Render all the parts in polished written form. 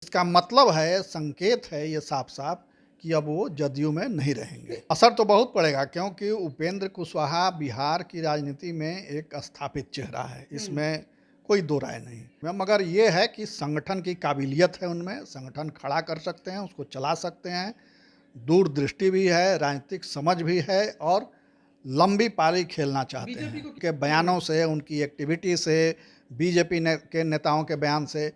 इसका मतलब है, संकेत है ये साफ साफ कि अब वो जदयू में नहीं रहेंगे। असर तो बहुत पड़ेगा क्योंकि उपेंद्र कुशवाहा बिहार की राजनीति में एक स्थापित चेहरा है, इसमें कोई दो राय नहीं। मगर ये है कि संगठन की काबिलियत है उनमें, संगठन खड़ा कर सकते हैं, उसको चला सकते हैं, दूरदृष्टि भी है, राजनीतिक समझ भी है और लंबी पारी खेलना चाहते हैं। के बयानों से, उनकी एक्टिविटी से, बीजेपी के नेताओं के बयान से,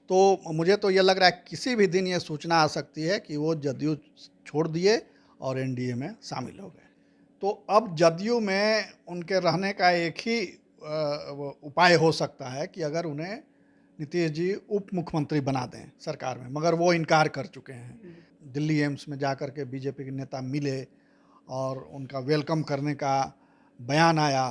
तो मुझे तो ये लग रहा है किसी भी दिन ये सूचना आ सकती है कि वो जदयू छोड़ दिए और एनडीए में शामिल हो गए। तो अब जदयू में उनके रहने का एक ही उपाय हो सकता है कि अगर उन्हें नीतीश जी उप मुख्यमंत्री बना दें सरकार में, मगर वो इनकार कर चुके हैं। दिल्ली एम्स में जाकर के बीजेपी के नेता मिले और उनका वेलकम करने का बयान आया,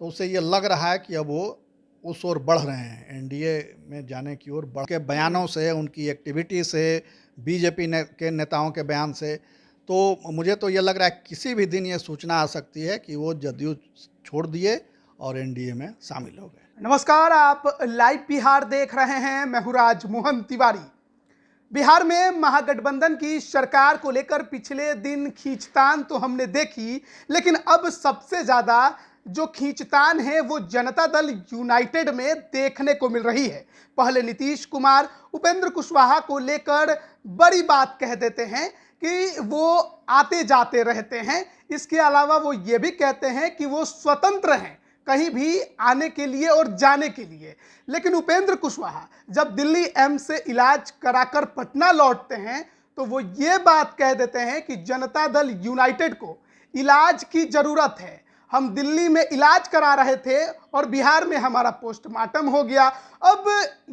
तो उससे ये लग रहा है कि अब वो उस ओर बढ़ रहे हैं, एनडीए में जाने की ओर बढ़ के बयानों से, उनकी एक्टिविटी से, बीजेपी के नेताओं के बयान से, तो मुझे तो ये लग रहा है किसी भी दिन ये सूचना आ सकती है कि वो जदयू छोड़ दिए और एनडीए में शामिल हो गए। नमस्कार, आप लाइव बिहार देख रहे हैं। मैं हूं राजमोहन तिवारी। बिहार में महागठबंधन की सरकार को लेकर पिछले दिन खींचतान तो हमने देखी, लेकिन अब सबसे ज्यादा जो खींचतान है वो जनता दल यूनाइटेड में देखने को मिल रही है। पहले नीतीश कुमार उपेंद्र कुशवाहा को लेकर बड़ी बात कह देते हैं कि वो आते जाते रहते हैं। इसके अलावा वो ये भी कहते हैं कि वो स्वतंत्र हैं कहीं भी आने के लिए और जाने के लिए। लेकिन उपेंद्र कुशवाहा जब दिल्ली एम्स से इलाज कराकर पटना लौटते हैं तो वो ये बात कह देते हैं कि जनता दल यूनाइटेड को इलाज की जरूरत है। हम दिल्ली में इलाज करा रहे थे और बिहार में हमारा पोस्टमार्टम हो गया। अब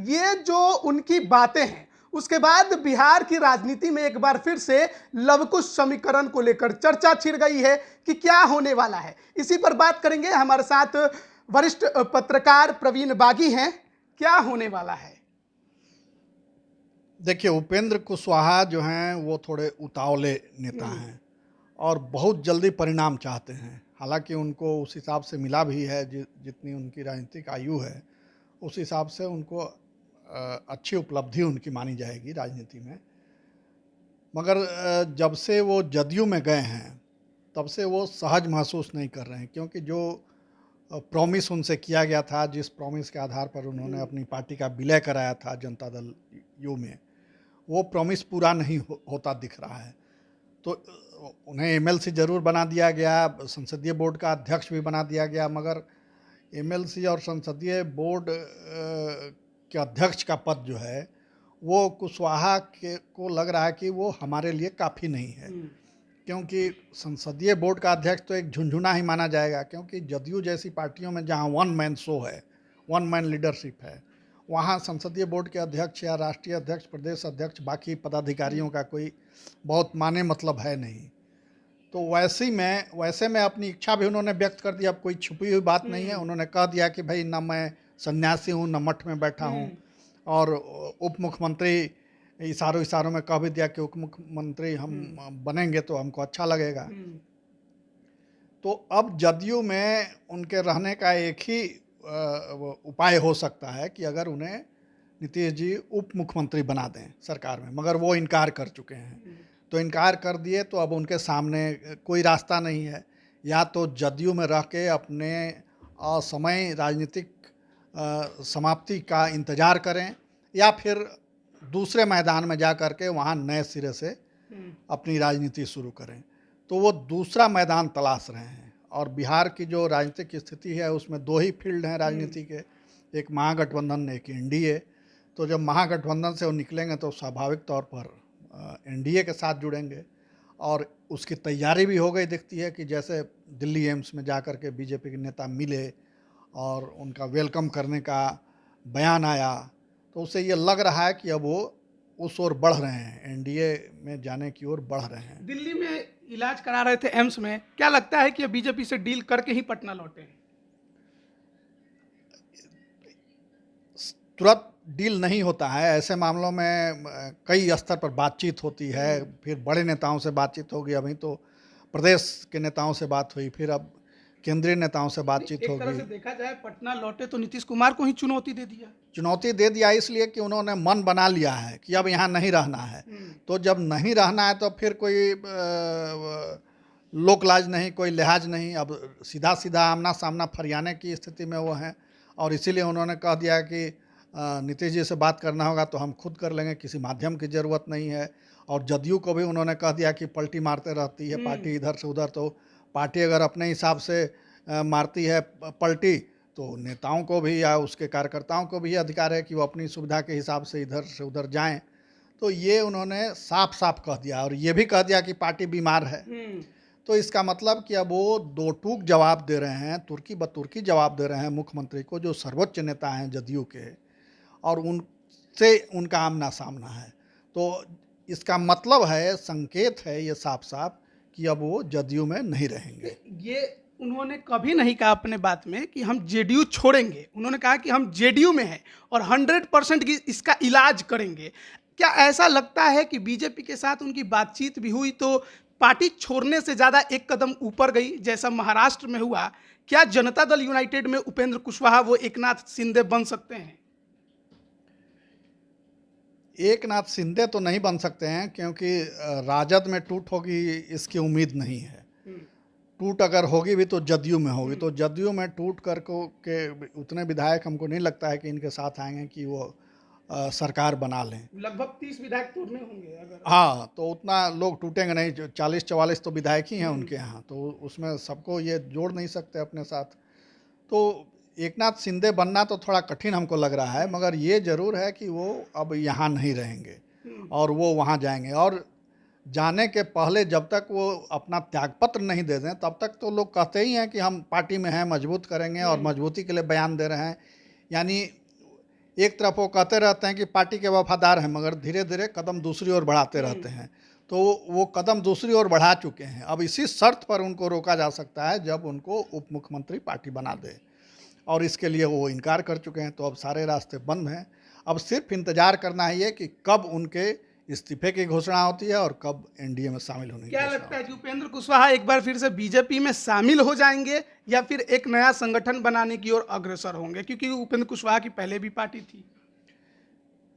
ये जो उनकी बातें हैं, उसके बाद बिहार की राजनीति में एक बार फिर से लवकुश समीकरण को लेकर चर्चा छिड़ गई है कि क्या होने वाला है। इसी पर बात करेंगे। हमारे साथ वरिष्ठ पत्रकार प्रवीण बागी हैं। क्या होने वाला है? देखिए, उपेंद्र कुशवाहा जो हैं वो थोड़े उतावले नेता हैं और बहुत जल्दी परिणाम चाहते हैं। हालांकि उनको उस हिसाब से मिला भी है, जितनी उनकी राजनीतिक आयु है उस हिसाब से उनको अच्छी उपलब्धि उनकी मानी जाएगी राजनीति में। मगर जब से वो जदयू में गए हैं तब से वो सहज महसूस नहीं कर रहे हैं, क्योंकि जो प्रॉमिस उनसे किया गया था, जिस प्रॉमिस के आधार पर उन्होंने अपनी पार्टी का विलय कराया था जनता दल यू में, वो प्रॉमिस पूरा नहीं होता दिख रहा है। तो उन्हें एमएलसी जरूर बना दिया गया, संसदीय बोर्ड का अध्यक्ष भी बना दिया गया, मगर एमएलसी और संसदीय बोर्ड के अध्यक्ष का पद जो है वो कुशवाहा को लग रहा है कि वो हमारे लिए काफ़ी नहीं है। क्योंकि संसदीय बोर्ड का अध्यक्ष तो एक झुंझुना ही माना जाएगा, क्योंकि जदयू जैसी पार्टियों में जहां वन मैन शो है, वन मैन लीडरशिप है, वहां संसदीय बोर्ड के अध्यक्ष या राष्ट्रीय अध्यक्ष, प्रदेश अध्यक्ष, बाकी पदाधिकारियों का कोई बहुत माने मतलब है नहीं। तो वैसे में अपनी इच्छा भी उन्होंने व्यक्त कर दी। अब कोई छुपी हुई बात नहीं है, उन्होंने कह दिया कि भाई न मैं सन्यासी हूँ, न मठ में बैठा हूँ, और उप मुख्यमंत्री इशारों में कह भी दिया कि उप मुख्यमंत्री हम बनेंगे तो हमको अच्छा लगेगा। तो अब जदयू में उनके रहने का एक ही उपाय हो सकता है कि अगर उन्हें नीतीश जी उप मुख्यमंत्री बना दें सरकार में, मगर वो इनकार कर चुके हैं। तो इनकार कर दिए तो अब उनके सामने कोई रास्ता नहीं है। या तो जदयू में रह के अपने असमय राजनीतिक समाप्ति का इंतजार करें, या फिर दूसरे मैदान में जा कर के वहाँ नए सिरे से अपनी राजनीति शुरू करें। तो वो दूसरा मैदान तलाश रहे हैं। और बिहार की जो राजनीतिक स्थिति है उसमें दो ही फील्ड हैं राजनीति के, एक महागठबंधन, एक एनडीए। तो जब महागठबंधन से वो निकलेंगे तो स्वाभाविक तौर पर एनडीए के साथ जुड़ेंगे, और उसकी तैयारी भी हो गई दिखती है कि जैसे दिल्ली एम्स में जा कर के बीजेपी के नेता मिले और उनका वेलकम करने का बयान आया, तो उससे ये लग रहा है कि अब वो उस ओर बढ़ रहे हैं, एनडीए में जाने की ओर बढ़ रहे हैं। दिल्ली में इलाज करा रहे थे एम्स में, क्या लगता है कि बीजेपी से डील करके ही पटना लौटे हैं? तुरंत डील नहीं होता है ऐसे मामलों में, कई स्तर पर बातचीत होती है, फिर बड़े नेताओं से बातचीत होगी, अभी तो प्रदेश के नेताओं से बात हुई, फिर अब केंद्रीय नेताओं से बातचीत एक तरह होगी। से देखा जाए पटना लौटे तो नीतीश कुमार को ही चुनौती दे दिया। चुनौती दे दिया इसलिए कि उन्होंने मन बना लिया है कि अब यहाँ नहीं रहना है। तो जब नहीं रहना है तो फिर कोई लोक लाज नहीं, कोई लिहाज नहीं, अब सीधा सीधा आमना सामना फरियाने की स्थिति में वो हैं। और इसीलिए उन्होंने कह दिया कि नीतीश जी से बात करना होगा तो हम खुद कर लेंगे, किसी माध्यम की ज़रूरत नहीं है। और जदयू को भी उन्होंने कह दिया कि पलटी मारते रहती है पार्टी इधर से उधर, तो पार्टी अगर अपने हिसाब से मारती है पलटी, तो नेताओं को भी या उसके कार्यकर्ताओं को भी अधिकार है कि वो अपनी सुविधा के हिसाब से इधर से उधर जाएं। तो ये उन्होंने साफ साफ कह दिया, और ये भी कह दिया कि पार्टी बीमार है। तो इसका मतलब कि अब वो दो टूक जवाब दे रहे हैं, तुर्की बतुर्की जवाब दे रहे हैं मुख्यमंत्री को, जो सर्वोच्च नेता हैं जदयू के, और उनसे उनका आमना सामना है। तो इसका मतलब है, संकेत है ये साफ साफ कि अब वो जदयू में नहीं रहेंगे। ये उन्होंने कभी नहीं कहा अपने बात में कि हम जेडीयू छोड़ेंगे। उन्होंने कहा कि हम जेडीयू में हैं और 100% की इसका इलाज करेंगे। क्या ऐसा लगता है कि बीजेपी के साथ उनकी बातचीत भी हुई तो पार्टी छोड़ने से ज़्यादा एक कदम ऊपर गई, जैसा महाराष्ट्र में हुआ? क्या जनता दल यूनाइटेड में उपेंद्र कुशवाहा वो एकनाथ शिंदे बन सकते हैं? एकनाथ शिंदे तो नहीं बन सकते हैं, क्योंकि राजद में टूट होगी इसकी उम्मीद नहीं है। टूट अगर होगी भी तो जदयू में होगी। तो जदयू में टूट कर को के उतने विधायक हमको नहीं लगता है कि इनके साथ आएंगे कि वो सरकार बना लें। लगभग 30 विधायक तोड़ने होंगे अगर। हाँ, तो उतना लोग टूटेंगे नहीं, 40-44 तो विधायक ही हैं उनके यहाँ, तो उसमें सबको ये जोड़ नहीं सकते अपने साथ। तो एकनाथ शिंदे बनना तो थोड़ा कठिन हमको लग रहा है, मगर ये जरूर है कि वो अब यहाँ नहीं रहेंगे और वो वहाँ जाएंगे। और जाने के पहले जब तक वो अपना त्यागपत्र नहीं दे दें, तब तक तो लोग कहते ही हैं कि हम पार्टी में हैं, मजबूत करेंगे, और मजबूती के लिए बयान दे रहे हैं। यानी एक तरफ वो कहते रहते हैं कि पार्टी के वफादार हैं, मगर धीरे धीरे कदम दूसरी ओर बढ़ाते रहते हैं। तो वो कदम दूसरी ओर बढ़ा चुके हैं। अब इसी शर्त पर उनको रोका जा सकता है जब उनको उप मुख्यमंत्री पार्टी बना दे, और इसके लिए वो इनकार कर चुके हैं। तो अब सारे रास्ते बंद हैं। अब सिर्फ इंतजार करना है ये कि कब उनके इस्तीफे की घोषणा होती है और कब एनडीए में शामिल होने की क्या घोषणा लगता है कि उपेंद्र कुशवाहा एक बार फिर से बीजेपी में शामिल हो जाएंगे या फिर एक नया संगठन बनाने की ओर अग्रसर होंगे? क्योंकि उपेंद्र कुशवाहा की पहले भी पार्टी थी।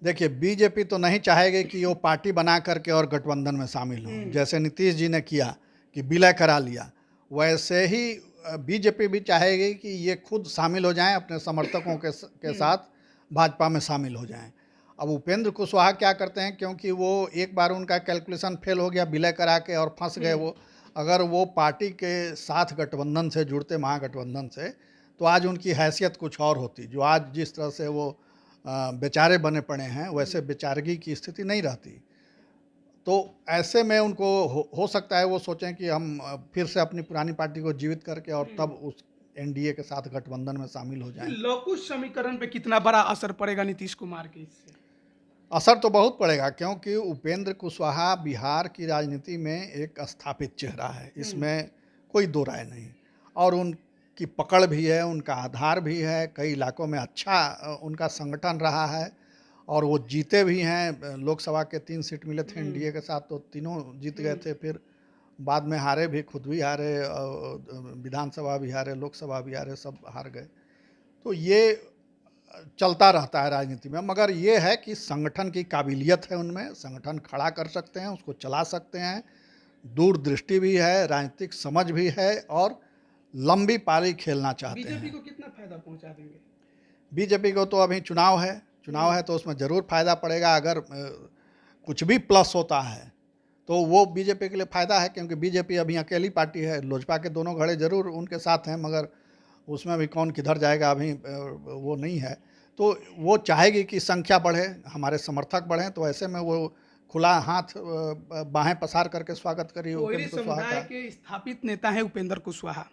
देखिए, बीजेपी तो नहीं चाहेगी कि वो पार्टी बना करके और गठबंधन में शामिल हो। जैसे नीतीश जी ने किया कि विलय करा लिया, वैसे ही बीजेपी भी चाहेगी कि ये खुद शामिल हो जाएं, अपने समर्थकों के साथ भाजपा में शामिल हो जाएं। अब उपेंद्र कुशवाहा क्या करते हैं, क्योंकि वो एक बार उनका कैलकुलेशन फेल हो गया विलय करा के और फंस गए वो। अगर वो पार्टी के साथ गठबंधन से जुड़ते, महागठबंधन से, तो आज उनकी हैसियत कुछ और होती। जो आज जिस तरह से वो बेचारे बने पड़े हैं, वैसे बेचारगी की स्थिति नहीं रहती। तो ऐसे में उनको हो सकता है वो सोचें कि हम फिर से अपनी पुरानी पार्टी को जीवित करके और तब उस एनडीए के साथ गठबंधन में शामिल हो जाएं। लौकुश समीकरण पे कितना बड़ा असर पड़ेगा नीतीश कुमार के इससे? असर तो बहुत पड़ेगा, क्योंकि उपेंद्र कुशवाहा बिहार की राजनीति में एक स्थापित चेहरा है, इसमें कोई दो राय नहीं। और उनकी पकड़ भी है, उनका आधार भी है, कई इलाकों में अच्छा उनका संगठन रहा है, और वो जीते भी हैं। लोकसभा के 3 सीट मिले थे एनडीए के साथ, तो तीनों जीत गए थे। फिर बाद में हारे भी, खुद भी हारे, विधानसभा भी हारे, लोकसभा भी हारे, सब हार गए। तो ये चलता रहता है राजनीति में। मगर ये है कि संगठन की काबिलियत है उनमें, संगठन खड़ा कर सकते हैं, उसको चला सकते हैं, दूरदृष्टि भी है, राजनीतिक समझ भी है, और लंबी पारी खेलना चाहते हैं। बीजेपी को कितना फायदा पहुंचा देंगे? बीजेपी को तो अभी चुनाव है तो उसमें ज़रूर फायदा पड़ेगा। अगर कुछ भी प्लस होता है तो वो बीजेपी के लिए फ़ायदा है, क्योंकि बीजेपी अभी अकेली पार्टी है। लोजपा के दोनों घड़े ज़रूर उनके साथ हैं, मगर उसमें भी कौन किधर जाएगा अभी वो नहीं है। तो वो चाहेगी कि संख्या बढ़े, हमारे समर्थक बढ़ें, तो ऐसे में वो खुला हाथ बाहें पसार करके स्वागत करिए कोयरी उपेंद्र कुशवाहा समुदाय का। के स्थापित नेता हैं उपेंद्र कुशवाहा।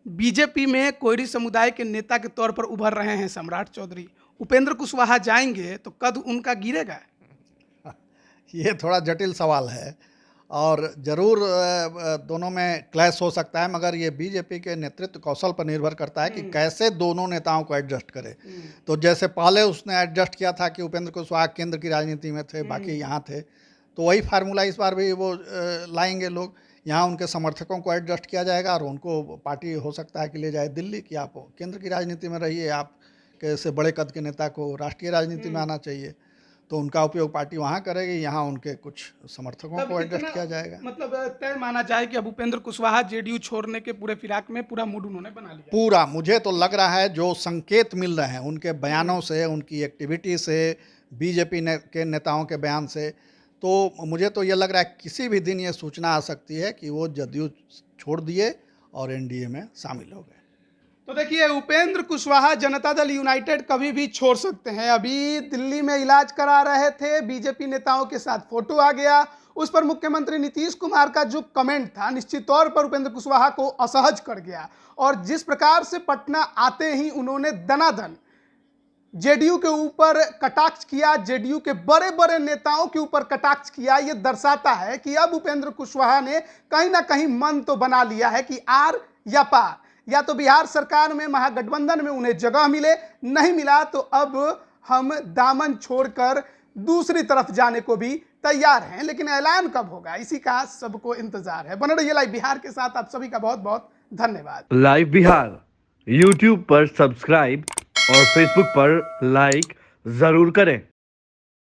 बीजेपी में कोयरी समुदाय के नेता के तौर पर उभर रहे हैं सम्राट चौधरी। उपेंद्र कुशवाहा जाएंगे तो कद उनका गिरेगा? ये थोड़ा जटिल सवाल है, और ज़रूर दोनों में क्लैश हो सकता है, मगर ये बीजेपी के नेतृत्व कौशल पर निर्भर करता है कि कैसे दोनों नेताओं को एडजस्ट करे। तो जैसे पहले उसने एडजस्ट किया था कि उपेंद्र कुशवाहा केंद्र की राजनीति में थे, बाकी यहाँ थे, तो वही फार्मूला इस बार भी वो लाएंगे लोग। यहाँ उनके समर्थकों को एडजस्ट किया जाएगा और उनको पार्टी हो सकता है कि ले जाए दिल्ली कि आप केंद्र की राजनीति में रहिए, आप कैसे बड़े कद के नेता को राष्ट्रीय राजनीति में आना चाहिए, तो उनका उपयोग पार्टी वहाँ करेगी, यहाँ उनके कुछ समर्थकों तब को एडजस्ट कितना किया जाएगा। मतलब तय माना जाए कि अब उपेंद्र कुशवाहा जेडीयू छोड़ने के पूरे फिराक में पूरा मूड उन्होंने बना लिया। पूरा मुझे तो लग रहा है, जो संकेत मिल रहे हैं उनके बयानों से, उनकी एक्टिविटी से, बीजेपी के नेताओं के बयान से, तो मुझे तो ये लग रहा है किसी भी दिन ये सूचना आ सकती है कि वो जदयू छोड़ दिए और एनडीए में शामिल हो गए। तो देखिए, उपेंद्र कुशवाहा जनता दल यूनाइटेड कभी भी छोड़ सकते हैं। अभी दिल्ली में इलाज करा रहे थे, बीजेपी नेताओं के साथ फोटो आ गया, उस पर मुख्यमंत्री नीतीश कुमार का जो कमेंट था निश्चित तौर पर उपेंद्र कुशवाहा को असहज कर गया। और जिस प्रकार से पटना आते ही उन्होंने दनादन जेडीयू के ऊपर कटाक्ष किया, जेडीयू के बड़े बड़े नेताओं के ऊपर कटाक्ष किया, यह दर्शाता है कि अब उपेंद्र कुशवाहा ने कहीं ना कहीं मन तो बना लिया है कि आर या पार, या तो बिहार सरकार में महागठबंधन में उन्हें जगह मिले, नहीं मिला तो अब हम दामन छोड़कर दूसरी तरफ जाने को भी तैयार हैं। लेकिन ऐलान कब होगा, इसी का सबको इंतजार है। बने रहिए लाइव बिहार के साथ। आप सभी का बहुत बहुत धन्यवाद। लाइव बिहार यूट्यूब पर सब्सक्राइब और फेसबुक पर लाइक जरूर करें।